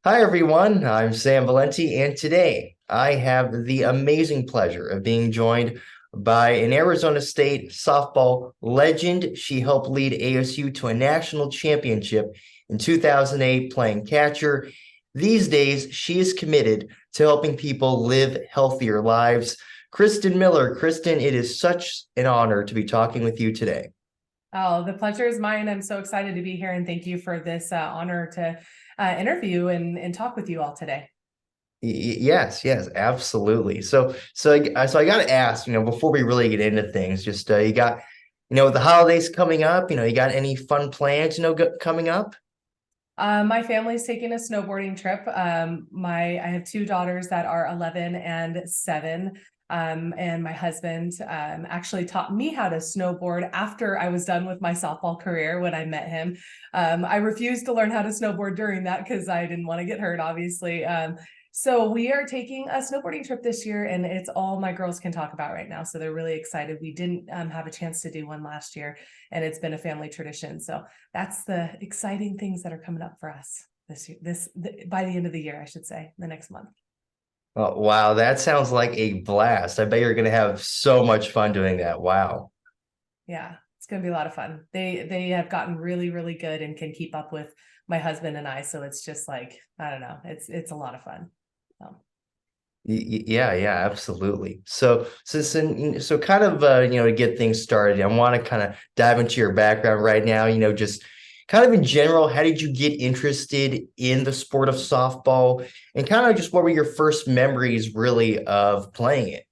Hi, everyone. I'm Sam Valenti, and today I have the amazing pleasure of being joined by an Arizona State softball legend. She helped lead ASU to a national championship in 2008 playing catcher. These days, she is committed to helping people live healthier lives. Kristen Miller. Kristen, it is such an honor to be talking with you today. Oh, the pleasure is mine. I'm so excited to be here and thank you for this honor to interview and talk with you all today. Yes, yes, absolutely. So I got to ask, before we really get into things, just you got, the holidays coming up. You got any fun plans, coming up? My family's taking a snowboarding trip. I have two daughters that are 11 and 7. And my husband actually taught me how to snowboard after I was done with my softball career when I met him. I refused to learn how to snowboard during that because I didn't want to get hurt, obviously. So we are taking a snowboarding trip this year, and it's all my girls can talk about right now. So they're really excited. We didn't have a chance to do one last year, and it's been a family tradition. So that's the exciting things that are coming up for us this year, by the end of the year, I should say, the next month. Oh, wow, that sounds like a blast. I bet you're going to have so much fun doing that. Wow. Yeah, it's going to be a lot of fun. They have gotten really, really good and can keep up with my husband and I. So it's just like, I don't know, it's a lot of fun. Yeah, yeah, absolutely. So kind of to get things started, I want to kind of dive into your background right now, just kind of in general, how did you get interested in the sport of softball and kind of just what were your first memories really of playing it?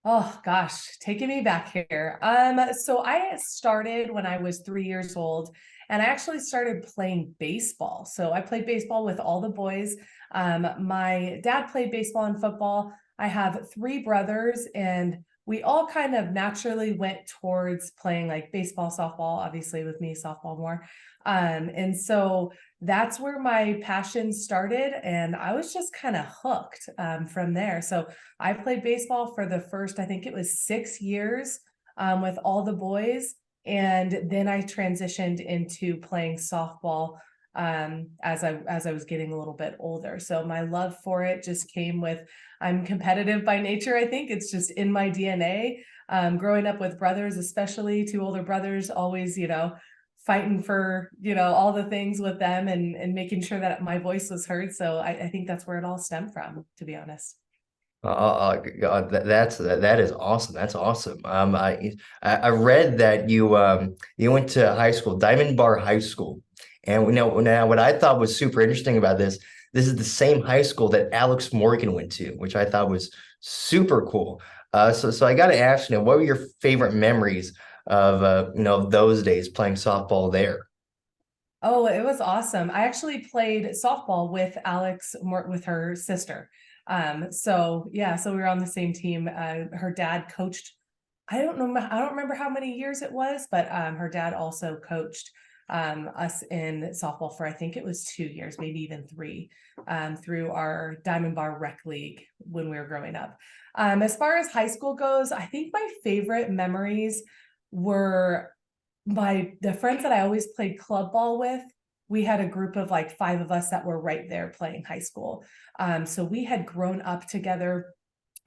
Oh gosh, taking me back here. So I started when I was 3 years old, and I actually started playing baseball. So I played baseball with all the boys. My dad played baseball and football. I have three brothers, and we all kind of naturally went towards playing like baseball, softball, obviously with me, softball more. And so that's where my passion started, and I was just kind of hooked from there. So I played baseball for the first, I think it was 6 years with all the boys. And then I transitioned into playing softball as I was getting a little bit older. So my love for it just came with I'm competitive by nature. I think it's just in my DNA. Growing up with brothers, especially two older brothers, always fighting for all the things with them and making sure that my voice was heard. So I think that's where it all stemmed from, to be honest. God, that is awesome. That's awesome. I read that you went to high school, Diamond Bar High School, and now what I thought was super interesting about this is the same high school that Alex Morgan went to, which I thought was super cool. So I got to ask, what were your favorite memories of of those days playing softball there? Oh, it was awesome. I actually played softball with Alex with her sister. So yeah, so we were on the same team. Her dad coached, I don't remember how many years it was, but her dad also coached us in softball for I think it was 2 years, maybe even three, through our Diamond Bar Rec League when we were growing up. As far as high school goes, I think my favorite memories were the friends that I always played club ball with. We had a group of like five of us that were right there playing high school. So we had grown up together.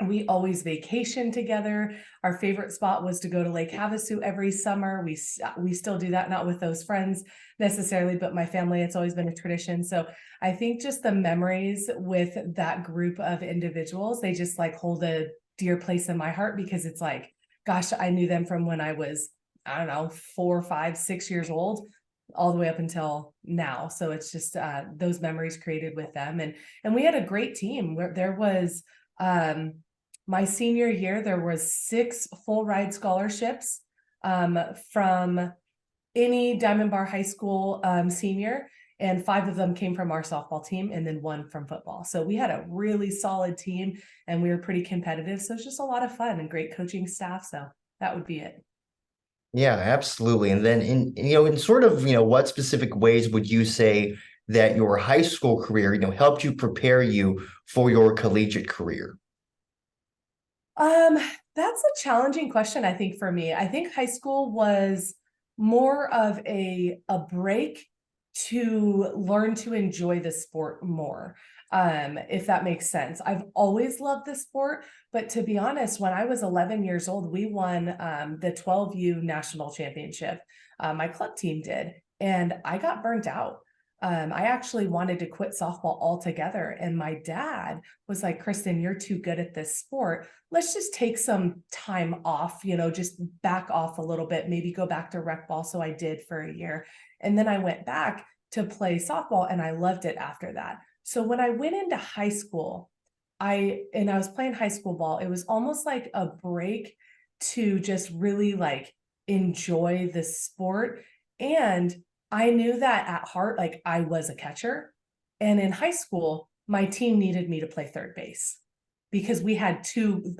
We always vacationed together. Our favorite spot was to go to Lake Havasu every summer. We still do that, not with those friends necessarily, but my family, it's always been a tradition. So I think just the memories with that group of individuals, they just like hold a dear place in my heart because it's like, gosh, I knew them from when I was, I don't know, 4, 5, 6 years old all the way up until now. So it's just those memories created with them. And we had a great team where there was um my senior year, there was 6 full ride scholarships from any Diamond Bar High School senior, and 5 of them came from our softball team, and then one from football. So we had a really solid team, and we were pretty competitive. So it's just a lot of fun and great coaching staff. So that would be it. Yeah, absolutely. And then in sort of, what specific ways would you say that your high school career, helped you prepare you for your collegiate career? Um, that's a challenging question, I think, for me. I think high school was more of a break to learn to enjoy the sport more, if that makes sense. I've always loved the sport, but to be honest, when I was 11 years old, we won the 12U national championship. My club team did, and I got burnt out. I actually wanted to quit softball altogether. And my dad was like, Kristen, you're too good at this sport. Let's just take some time off, just back off a little bit, maybe go back to rec ball. So I did for a year. And then I went back to play softball and I loved it after that. So when I went into high school, I was playing high school ball. It was almost like a break to just really like enjoy the sport. And I knew that at heart, like I was a catcher. And in high school, my team needed me to play third base because we had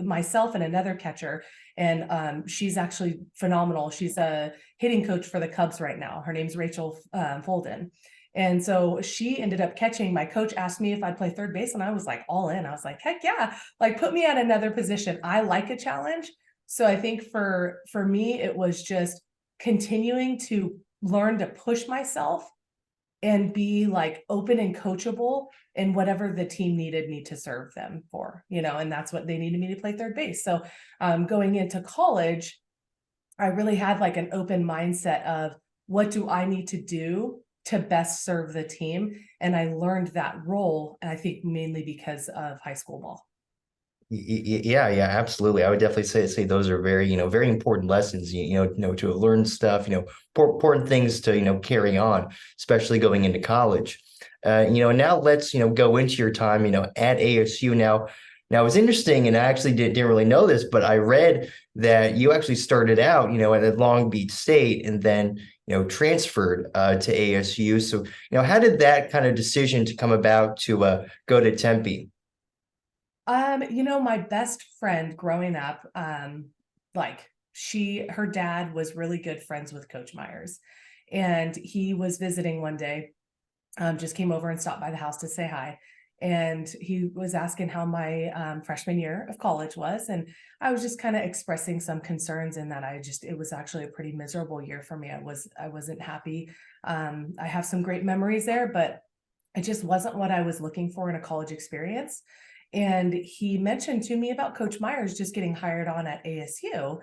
myself and another catcher. And she's actually phenomenal. She's a hitting coach for the Cubs right now. Her name's Rachel Folden. And so she ended up catching. My coach asked me if I'd play third base, and I was like all in. I was like, heck yeah, like put me at another position. I like a challenge. So I think for me, it was just continuing to learn to push myself and be like open and coachable in whatever the team needed me to serve them for, and that's what they needed me to play third base. So going into college, I really had like an open mindset of what do I need to do to best serve the team. And I learned that role, and I think mainly because of high school ball. Yeah, yeah, absolutely. I would definitely say those are very, very important lessons, to learn stuff, important things to, carry on, especially going into college. And now let's, go into your time, at ASU. Now it's interesting, and I actually didn't really know this, but I read that you actually started out, at Long Beach State and then, transferred to ASU. So, how did that kind of decision to come about to go to Tempe? My best friend growing up, like her dad was really good friends with Coach Myers, and he was visiting one day, just came over and stopped by the house to say hi. And he was asking how my freshman year of college was. And I was just kind of expressing some concerns in that it was actually a pretty miserable year for me. I wasn't happy. I have some great memories there, but it just wasn't what I was looking for in a college experience. And he mentioned to me about Coach Myers just getting hired on at ASU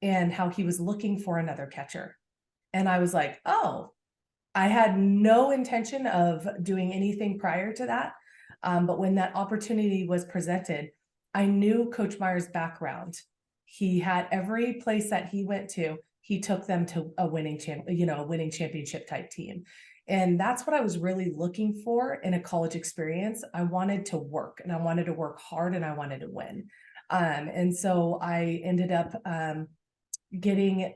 and how he was looking for another catcher. And I was like, oh, I had no intention of doing anything prior to that. But when that opportunity was presented, I knew Coach Myers' background. He had every place that he went to, he took them to a winning championship type team. And that's what I was really looking for in a college experience. I wanted to work, and I wanted to work hard, and I wanted to win. And so I ended up getting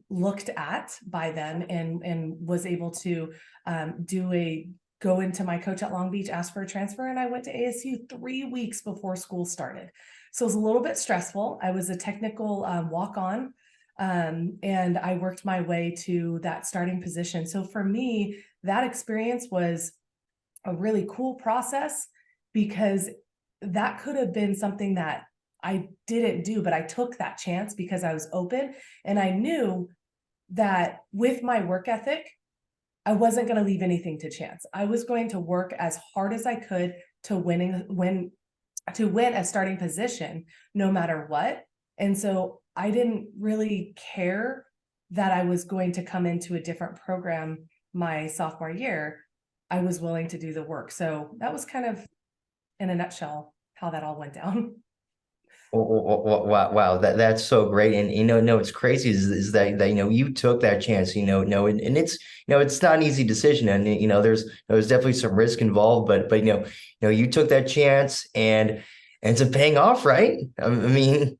looked at by them and was able to go into my coach at Long Beach, ask for a transfer, and I went to ASU 3 weeks before school started. So it was a little bit stressful. I was a technical walk-on, and I worked my way to that starting position. So for me, that experience was a really cool process because that could have been something that I didn't do, but I took that chance because I was open, and I knew that with my work ethic, I wasn't going to leave anything to chance. I was going to work as hard as I could to win a starting position no matter what. And so I didn't really care that I was going to come into a different program my sophomore year. I was willing to do the work. So that was kind of in a nutshell how that all went down. Wow, that's so great. And no, it's crazy is that you took that chance, and it's it's not an easy decision, and there's definitely some risk involved, but you took that chance and ends up paying off, right? I mean,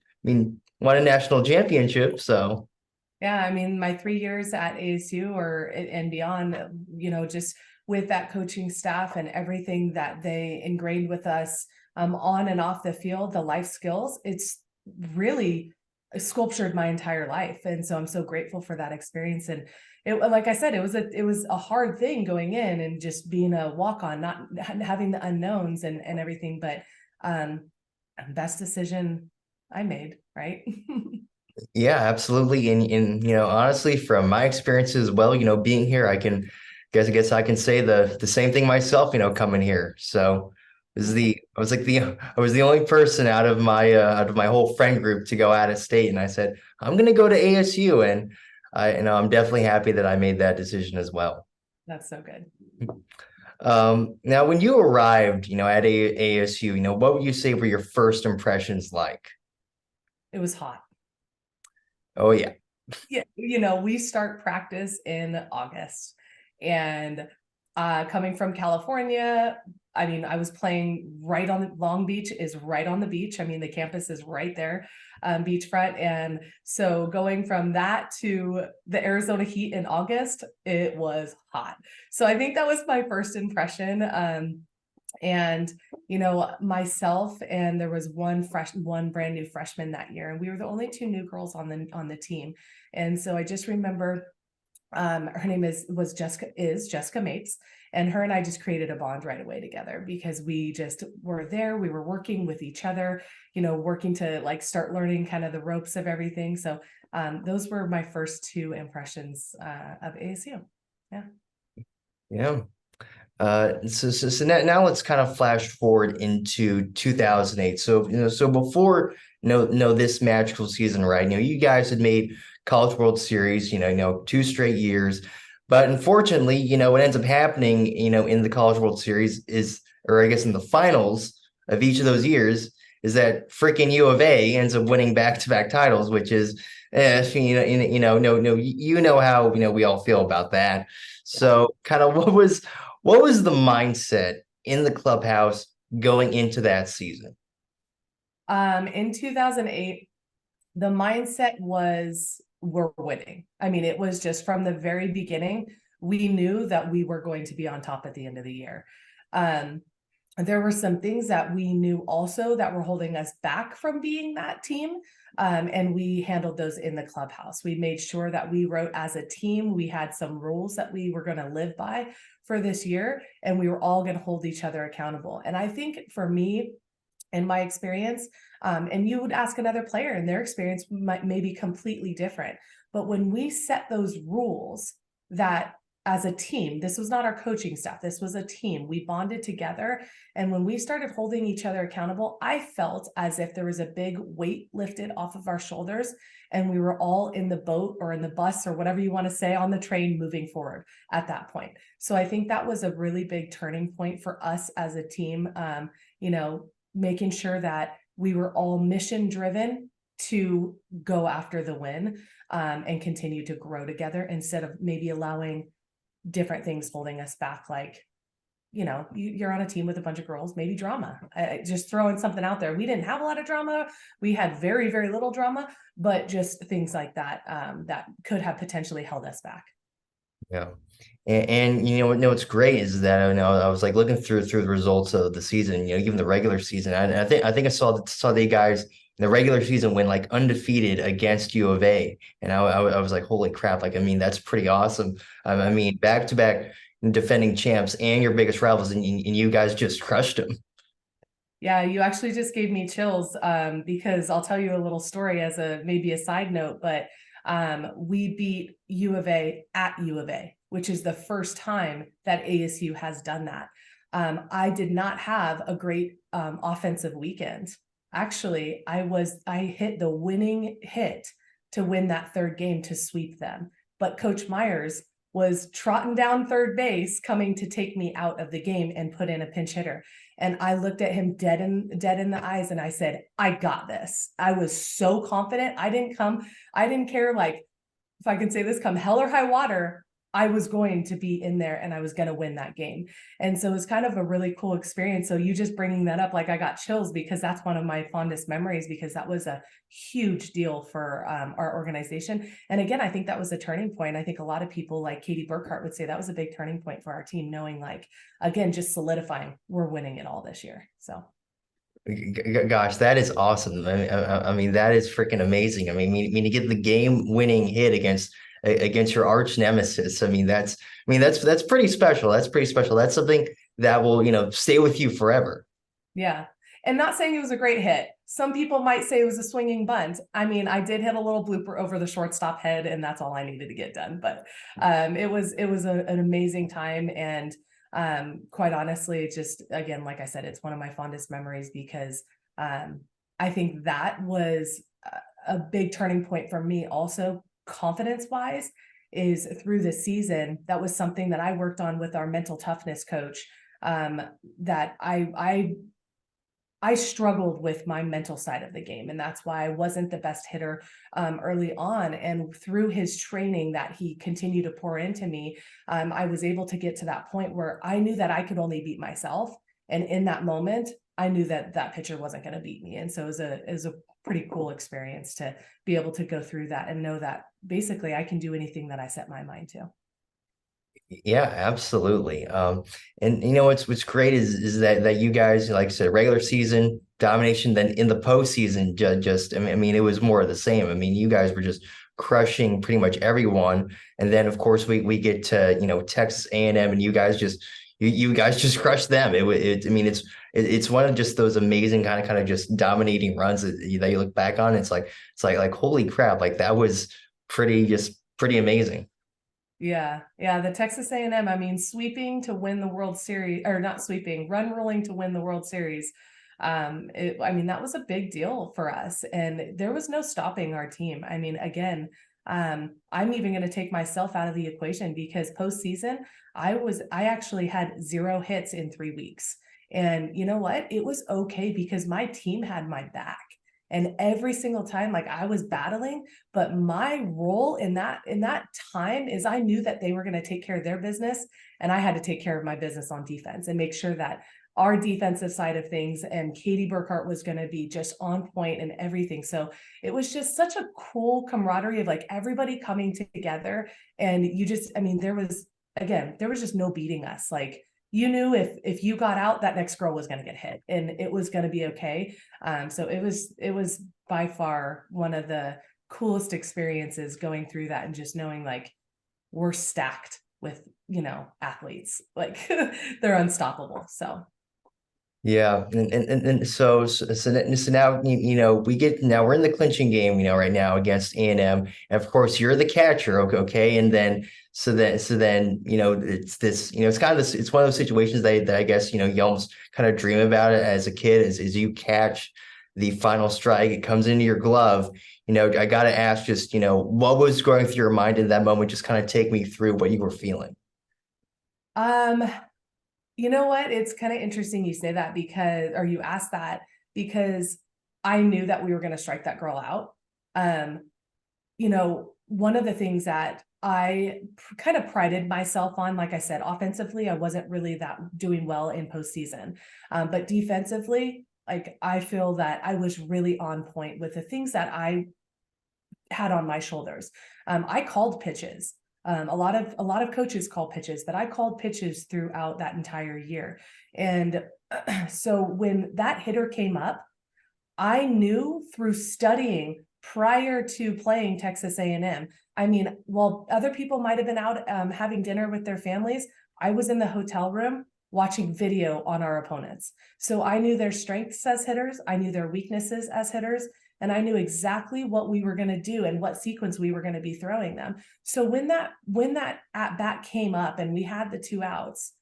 won a national championship, so. Yeah, I mean, my 3 years at ASU and beyond, just with that coaching staff and everything that they ingrained with us on and off the field, the life skills, it's really sculptured my entire life. And so I'm so grateful for that experience. And like I said, it was a hard thing going in and just being a walk-on, not having the unknowns and everything, but best decision I made, right? Yeah, absolutely. And honestly, from my experiences as well, being here, I can guess I can say the same thing myself, coming here. So this is the I was the only person out of my whole friend group to go out of state, and I said I'm gonna go to ASU, and I'm definitely happy that I made that decision as well. That's so good. Now when you arrived, at ASU, what would you say were your first impressions like? It was hot. Oh yeah. Yeah, we start practice in August, and coming from California, I mean, I was playing right on Long Beach is right on the beach. I mean, the campus is right there, beachfront. And so going from that to the Arizona heat in August, it was hot. So I think that was my first impression. And myself and there was one brand new freshman that year, and we were the only two new girls on the team. And so I just remember her name was Jessica Mates, and her and I just created a bond right away together because we just were there. We were working with each other, working to like start learning kind of the ropes of everything. So those were my first two impressions of ASU. Yeah. Yeah. So now let's kind of flash forward into 2008. So, so before, this magical season, right? You guys had made College World Series, 2 straight years. But unfortunately, what ends up happening, in the College World Series or I guess in the finals of each of those years, is that freaking U of A ends up winning back-to-back titles, which is, no, you know how, we all feel about that. So kind of what was the mindset in the clubhouse going into that season? In 2008, the mindset was we're winning. I mean, it was just from the very beginning, we knew that we were going to be on top at the end of the year. There were some things that we knew also that were holding us back from being that team. And we handled those in the clubhouse. We made sure that we wrote as a team, we had some rules that we were going to live by for this year, and we were all going to hold each other accountable. And I think for me, in my experience, and you would ask another player and their experience may be completely different. But when we set those rules that as a team, this was not our coaching staff, this was a team, we bonded together. And when we started holding each other accountable, I felt as if there was a big weight lifted off of our shoulders, and we were all in the boat or in the bus or whatever you want to say on the train moving forward at that point. So I think that was a really big turning point for us as a team, making sure that we were all mission driven to go after the win, and continue to grow together instead of maybe allowing different things holding us back. Like, you're on a team with a bunch of girls, maybe drama. Just throwing something out there. We didn't have a lot of drama. We had very, very little drama, but just things like that, that could have potentially held us back. Yeah. And what's great is that I was like looking through the results of the season, even the regular season. And I think I saw the guys in the regular season win like undefeated against U of A. And I was like, holy crap, like I mean, that's pretty awesome. I mean, back to back defending champs and your biggest rivals, and you guys just crushed them. Yeah, you actually just gave me chills, because I'll tell you a little story as maybe a side note, but we beat U of A at U of A, which is the first time that ASU has done that. I did not have a great offensive weekend. Actually, I hit the winning hit to win that third game to sweep them. But Coach Myers was trotting down third base, coming to take me out of the game and put in a pinch hitter. And I looked at him dead in the eyes and I said, I got this. I was so confident. I didn't care, like, if I could say this, come hell or high water, I was going to be in there and I was going to win that game. And so it's kind of a really cool experience. So you just bringing that up, like I got chills because that's one of my fondest memories, because that was a huge deal for our organization. And again, I think that was a turning point. I think a lot of people like Katie Burkhart would say that was a big turning point for our team, knowing like, again, just solidifying we're winning it all this year. So. Gosh, that is awesome. I mean, that is freaking amazing. I mean, to get the game-winning hit against your arch nemesis. That's pretty special. That's pretty special. That's something that will, stay with you forever. Yeah. And not saying it was a great hit. some people might say it was a swinging bunt. I mean, I did hit a little blooper over the shortstop head, and that's all I needed to get done. But it was an amazing time, and quite honestly, just again, like I said, it's one of my fondest memories because I think that was a big turning point for me, also confidence wise. Is through the season, that was something that I worked on with our mental toughness coach. That I struggled with my mental side of the game, and that's why I wasn't the best hitter early on. And through his training that he continued to pour into me, I was able to get to that point where I knew that I could only beat myself. And in that moment, I knew that that pitcher wasn't going to beat me. And so it was a pretty cool experience to be able to go through that and know that basically I can do anything that I set my mind to. Yeah, absolutely. And you know what's great is that you guys, like I said, regular season domination, then in the postseason, just I mean, it was more of the same. I mean, you guys were just crushing pretty much everyone, and then of course we get to Texas A&M, and you guys just you guys just crushed them. I mean, it's one of just those amazing kind of just dominating runs that you look back on. It's like holy crap, like that was pretty amazing. Yeah, yeah, the Texas A&M, I mean, sweeping to win the World Series, or not sweeping, run ruling to win the World Series. I mean, that was a big deal for us, and there was no stopping our team. I mean, again, I'm even going to take myself out of the equation because postseason, I actually had 0 hits in 3 weeks. And you know what? It was okay because my team had my back. And every single time, like I was battling, but my role in that time is I knew that they were going to take care of their business, and I had to take care of my business on defense and make sure that our defensive side of things and Katie Burkhart was going to be just on point and everything. So it was just such a cool camaraderie of like everybody coming together. And you just, I mean, there was just no beating us. Like you knew if you got out, that next girl was going to get hit and it was going to be okay. So it was by far one of the coolest experiences going through that and just knowing like we're stacked with athletes, like they're unstoppable. So Yeah, and so now now we're in the clinching game, right now against A&M, and of course you're the catcher, okay, and then so then it's this, it's kind of this, it's one of those situations that I guess you almost kind of dream about it as a kid, is you catch the final strike, it comes into your glove, I got to ask, just what was going through your mind in that moment, just kind of take me through what you were feeling. um you know what? It's kind of interesting you say that or you ask that because I knew that we were going to strike that girl out. Um, one of the things that I kind of prided myself on, like I said, offensively, I wasn't really that doing well in postseason. But defensively, like I feel that I was really on point with the things that I had on my shoulders. I called pitches. A lot of coaches call pitches, but I called pitches throughout that entire year. And so when that hitter came up, I knew through studying prior to playing Texas A&M. I mean, while other people might have been out having dinner with their families, I was in the hotel room watching video on our opponents. So I knew their strengths as hitters, I knew their weaknesses as hitters, and I knew exactly what we were going to do and what sequence we were going to be throwing them. So when that at bat came up and we had the 2 outs,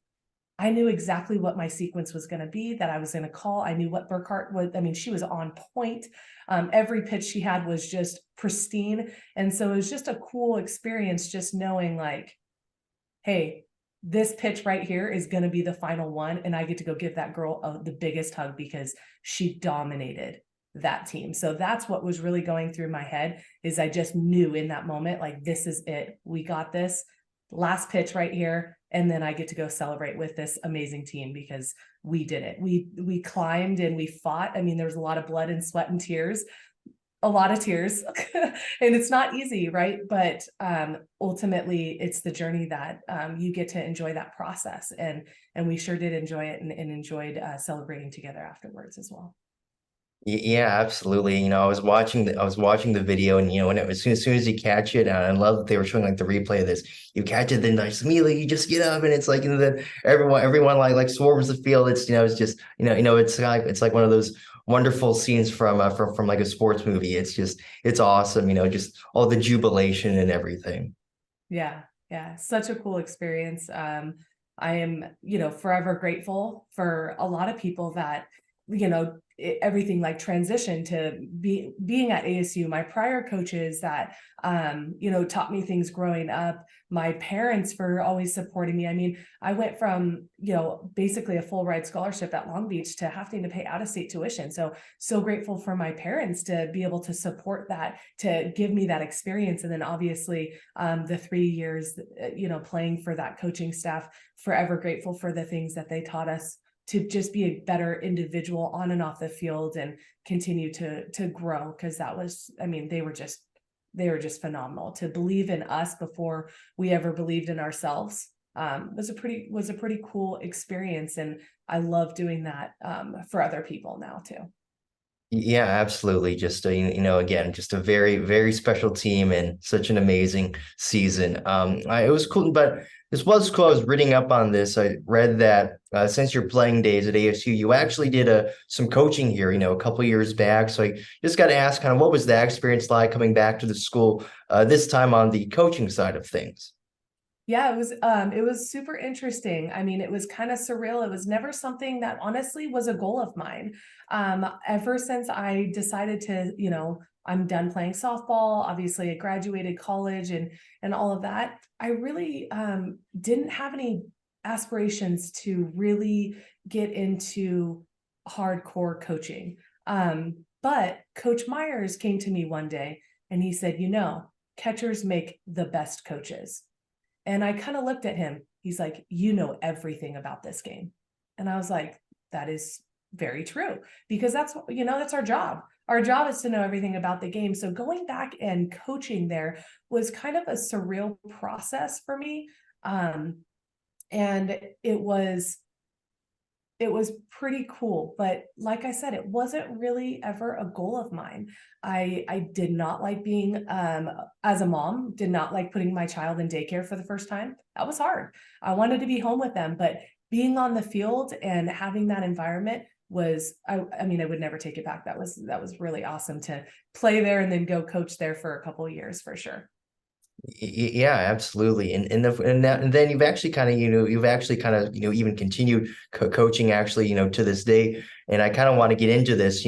I knew exactly what my sequence was going to be, that I was going to call. I knew what Burkhart was. I mean, she was on point. Every pitch she had was just pristine. And so it was just a cool experience, just knowing like, hey, this pitch right here is going to be the final one. And I get to go give that girl the biggest hug because she dominated that team. So that's what was really going through my head, is I just knew in that moment, like, this is it. We got this last pitch right here. And then I get to go celebrate with this amazing team because we did it. We climbed and we fought. I mean, there was a lot of blood and sweat and tears, a lot of tears, and it's not easy, right? But ultimately, it's the journey that you get to enjoy that process, and we sure did enjoy it, and enjoyed celebrating together afterwards as well. Yeah, absolutely. I was watching the video, and when as soon as you catch it, and I love that they were showing like the replay of this. You catch it, then like immediately you just get up, and it's like then everyone like swarms the field. It's just it's like one of those wonderful scenes from like a sports movie. It's awesome. Just all the jubilation and everything. Yeah, yeah, such a cool experience. I am, forever grateful for a lot of people that, everything like transition to being at ASU. My prior coaches that, taught me things growing up. My parents for always supporting me. I mean, I went from, basically a full ride scholarship at Long Beach to having to pay out of state tuition. So grateful for my parents to be able to support that, to give me that experience. And then obviously the 3 years, playing for that coaching staff, forever grateful for the things that they taught us to just be a better individual on and off the field and continue to grow. Cause that was, I mean, they were just phenomenal. To believe in us before we ever believed in ourselves was a pretty cool experience. And I love doing that for other people now too. Yeah, absolutely. Just again, just a very, very special team and such an amazing season. It was cool, but this was cool. I was reading up on this. I read that since your playing days at ASU, you actually did some coaching here, a couple years back. So I just got to ask, kind of, what was that experience like coming back to the school this time on the coaching side of things? Yeah, it was super interesting. I mean, it was kind of surreal. It was never something that honestly was a goal of mine. Ever since I decided to, I'm done playing softball, obviously I graduated college and all of that. I really didn't have any aspirations to really get into hardcore coaching. But Coach Myers came to me one day and he said, catchers make the best coaches. And I kind of looked at him. He's like, you know everything about this game. And I was like, that is very true because that's our job. Our job is to know everything about the game. So going back and coaching there was kind of a surreal process for me. Um, and it was pretty cool, but like I said, it wasn't really ever a goal of mine. I did not like being as a mom, did not like putting my child in daycare for the first time. That was hard. I wanted to be home with them, but being on the field and having that environment was I mean, I would never take it back. That was really awesome to play there and then go coach there for a couple of years for sure. Yeah, absolutely. And then you've actually kind of even continued coaching actually to this day. And I kind of want to get into this,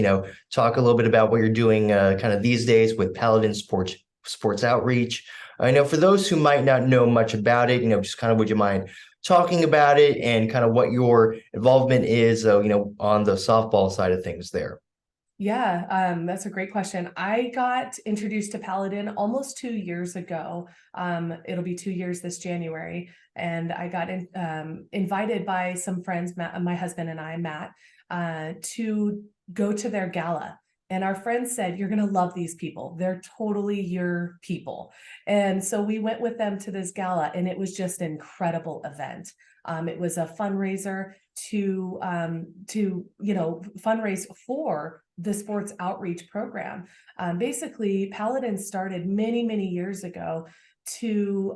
talk a little bit about what you're doing kind of these days with Paladin Sports Outreach. I know for those who might not know much about it, just kind of would you mind talking about it and kind of what your involvement is, on the softball side of things there. Yeah, that's a great question. I got introduced to Paladin almost 2 years ago. It'll be 2 years this January, and I got invited by some friends, my husband and I, Matt, to go to their gala. And our friends said, "You're going to love these people. They're totally your people." And so we went with them to this gala, and it was just an incredible event. It was a fundraiser to fundraise for the sports outreach program. Basically, Paladin started many, many years ago to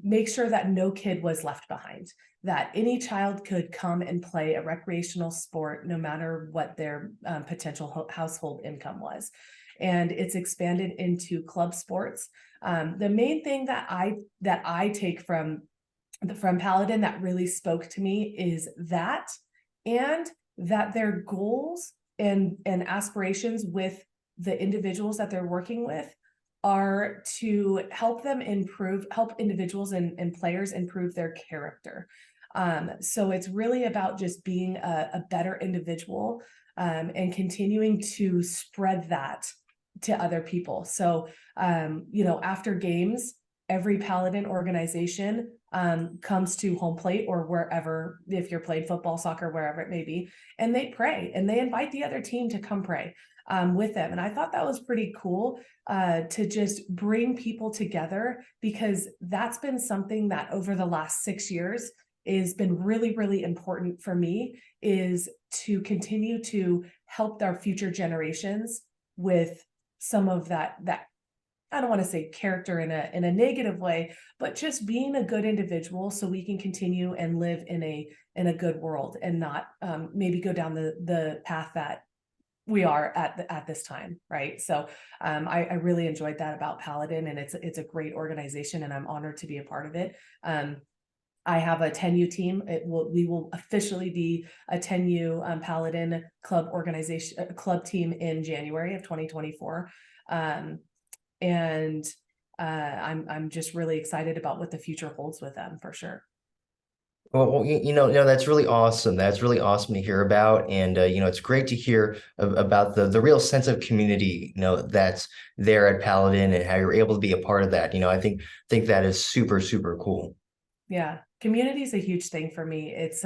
make sure that no kid was left behind, that any child could come and play a recreational sport no matter what their potential household income was. And it's expanded into club sports. The main thing that I take from Paladin that really spoke to me is that, and that their goals and aspirations with the individuals that they're working with are to help individuals and players improve their character. So it's really about just being a better individual, and continuing to spread that to other people. So, after games, every Paladin organization comes to home plate or wherever, if you're playing football, soccer, wherever it may be, and they pray and they invite the other team to come pray with them. And I thought that was pretty cool to just bring people together, because that's been something that over the last 6 years has been really, really important for me is to continue to help our future generations with some of that I don't want to say character in a negative way, but just being a good individual so we can continue and live in a good world and not maybe go down the path that we are at this time, right? So I really enjoyed that about Paladin, and it's a great organization, and I'm honored to be a part of it. I have a 10U team. We will officially be a 10U Paladin club organization, club team in January of 2024. And I'm just really excited about what the future holds with them for sure. Well, that's really awesome. That's really awesome to hear about, and it's great to hear about the real sense of community, that's there at Paladin, and how you're able to be a part of that. I think that is super, super cool. Yeah, community is a huge thing for me. It's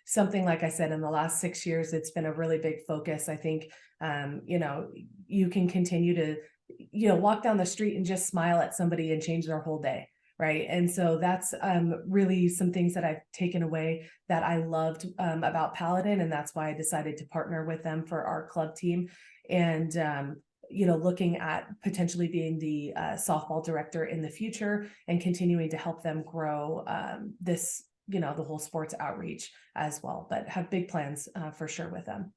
something, like I said, in the last 6 years, it's been a really big focus. I think, you can continue to, walk down the street and just smile at somebody and change their whole day. Right. And so that's really some things that I've taken away that I loved about Paladin. And that's why I decided to partner with them for our club team. And, looking at potentially being the softball director in the future and continuing to help them grow this, the whole sports outreach as well, but have big plans for sure with them.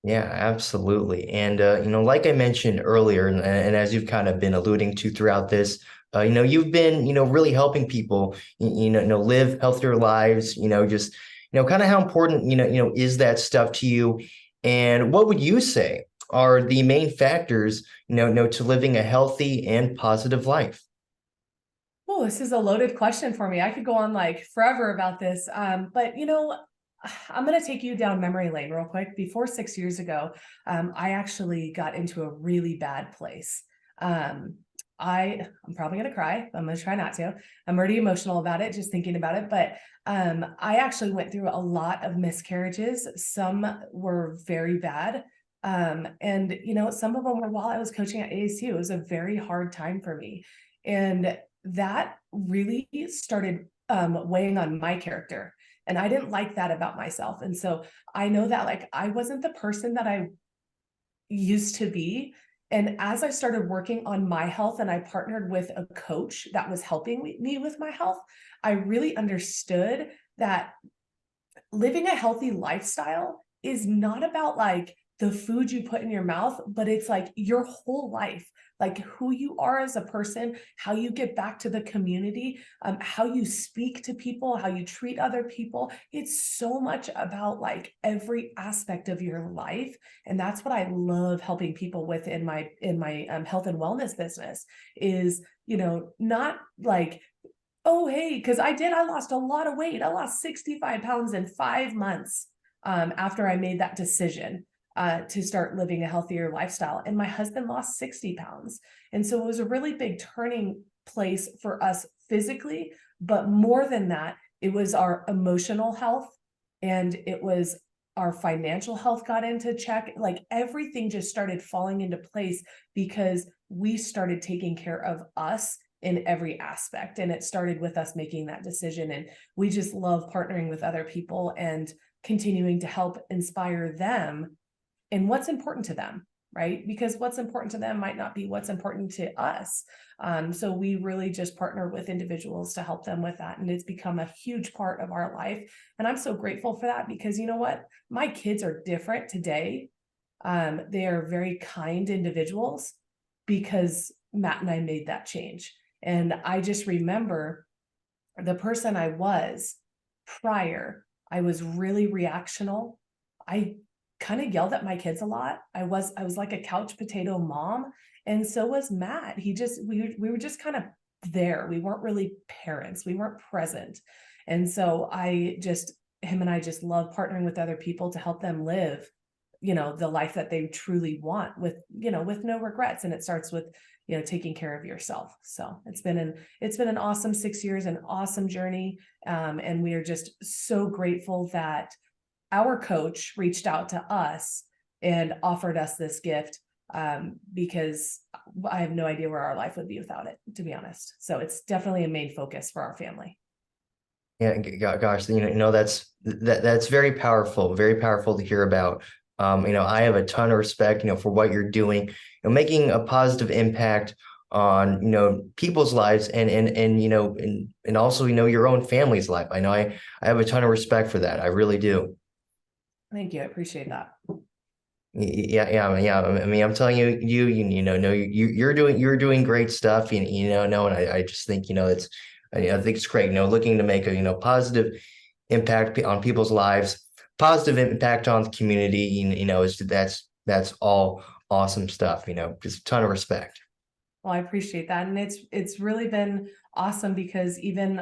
Yeah, absolutely. And like I mentioned earlier, and as you've kind of been alluding to throughout this, you've been, really helping people, live healthier lives, just, kind of how important, is that stuff to you? And what would you say are the main factors, to living a healthy and positive life? Oh, this is a loaded question for me. I could go on like forever about this. But I'm going to take you down memory lane real quick. Before 6 years ago, I actually got into a really bad place. Um, I'm probably going to cry. I'm going to try not to. I'm already emotional about it, just thinking about it. But I actually went through a lot of miscarriages. Some were very bad. And some of them were while I was coaching at ASU. It was a very hard time for me. And that really started weighing on my character. And I didn't like that about myself. And so I know that like I wasn't the person that I used to be. And as I started working on my health and I partnered with a coach that was helping me with my health, I really understood that living a healthy lifestyle is not about like the food you put in your mouth, but it's like your whole life, like who you are as a person, how you get back to the community, how you speak to people, how you treat other people. It's so much about like every aspect of your life. And that's what I love helping people with in my health and wellness business is, not like, oh, hey, because I lost a lot of weight. I lost 65 pounds in 5 months after I made that decision to start living a healthier lifestyle. And my husband lost 60 pounds. And so it was a really big turning place for us physically. But more than that, it was our emotional health and it was our financial health got into check. Like everything just started falling into place because we started taking care of us in every aspect. And it started with us making that decision. And we just love partnering with other people and continuing to help inspire them in what's important to them, right? Because what's important to them might not be what's important to us. So we really just partner with individuals to help them with that. And it's become a huge part of our life. And I'm so grateful for that because you know what? My kids are different today. They are very kind individuals because Matt and I made that change. And I just remember the person I was prior, I was really reactional. I kind of yelled at my kids a lot. I was like a couch potato mom. And so was Matt. We were just kind of there. We weren't really parents. We weren't present. And so him and I just love partnering with other people to help them live, the life that they truly want with no regrets. And it starts with, taking care of yourself. So it's been an awesome 6 years, an awesome journey. And we are just so grateful that our coach reached out to us and offered us this gift because I have no idea where our life would be without it, to be honest. So it's definitely a main focus for our family. Yeah, gosh, that's very powerful to hear about. I have a ton of respect, for what you're doing, making a positive impact on, people's lives and also, your own family's life. I have a ton of respect for that. I really do. Thank you. I appreciate that. Yeah. I'm telling you, no, you're doing great stuff. And I just think, I think it's great, looking to make a, positive impact on people's lives, positive impact on the community. That's all awesome stuff. Just a ton of respect. Well, I appreciate that. And it's really been awesome because even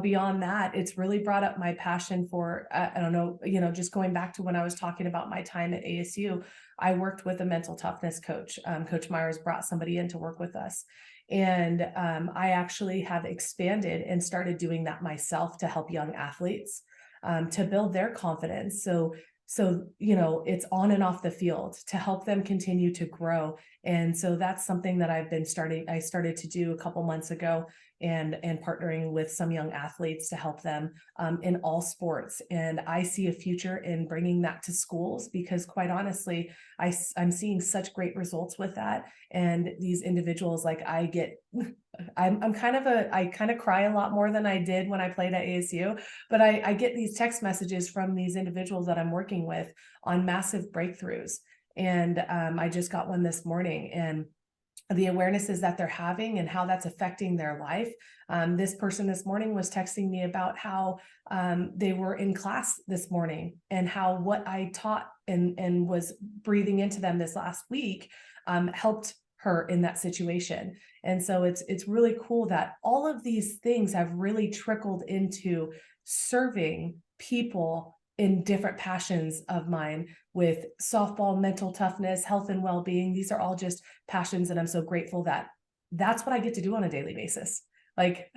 beyond that, it's really brought up my passion for I don't know, just going back to when I was talking about my time at ASU, I worked with a mental toughness coach. Coach Myers brought somebody in to work with us. And I actually have expanded and started doing that myself to help young athletes to build their confidence. So it's on and off the field to help them continue to grow. And so that's something that I started to do a couple months ago, and partnering with some young athletes to help them in all sports. And I see a future in bringing that to schools because, quite honestly, I'm seeing such great results with that. And these individuals, like, I'm I kind of cry a lot more than I did when I played at ASU, but I get these text messages from these individuals that I'm working with on massive breakthroughs. And I just got one this morning, and the awarenesses that they're having and how that's affecting their life. This person this morning was texting me about how they were in class this morning and how what I taught and was breathing into them this last week helped her in that situation. And so it's really cool that all of these things have really trickled into serving people in different passions of mine, with softball, mental toughness, health and well-being. These are all just passions, and I'm so grateful that that's what I get to do on a daily basis. Like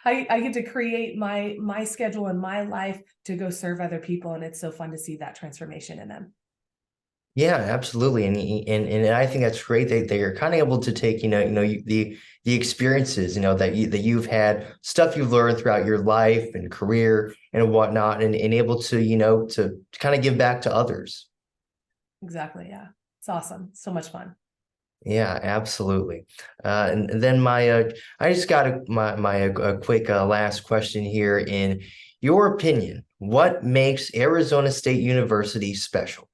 I get to create my schedule and my life to go serve other people, and it's so fun to see that transformation in them. Yeah, absolutely, and I think that's great that you're kind of able to take the experiences that you've had, stuff you've learned throughout your life and career and whatnot, and able to to kind of give back to others. Exactly. Yeah. It's awesome. So much fun. Yeah, absolutely. And then I just got a quick last question here. In your opinion, what makes Arizona State University special?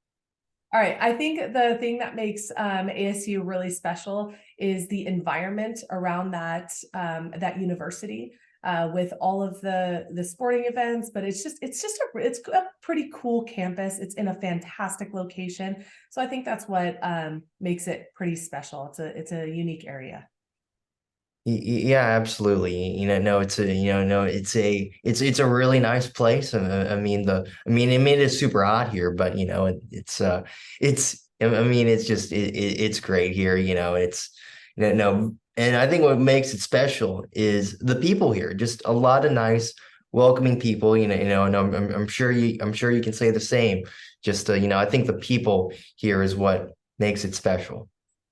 All right. I think the thing that makes ASU really special is the environment around that university, with all of the sporting events. But it's a pretty cool campus. It's in a fantastic location, so I think that's what makes it pretty special. It's a unique area. Yeah, absolutely. No, it's a, no, it's a really nice place. I mean, it's super hot here, but I mean, it's just, it's great here. And I think what makes it special is the people here. Just a lot of nice, welcoming people. And I'm sure you can say the same. Just, I think the people here is what makes it special.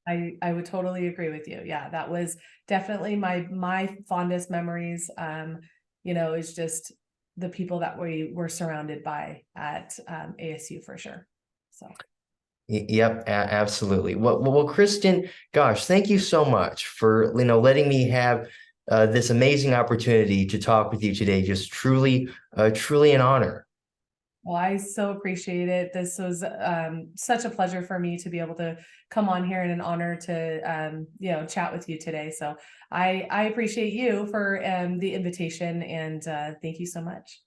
I would totally agree with you. Yeah, that was definitely my fondest memories. Is just the people that we were surrounded by at ASU for sure. So Yep, absolutely. Well, Kristen, gosh, thank you so much for letting me have this amazing opportunity to talk with you today. Just truly an honor. well, I so appreciate it. This was such a pleasure for me to be able to come on here, and an honor to chat with you today. So I appreciate you for the invitation, and thank you so much.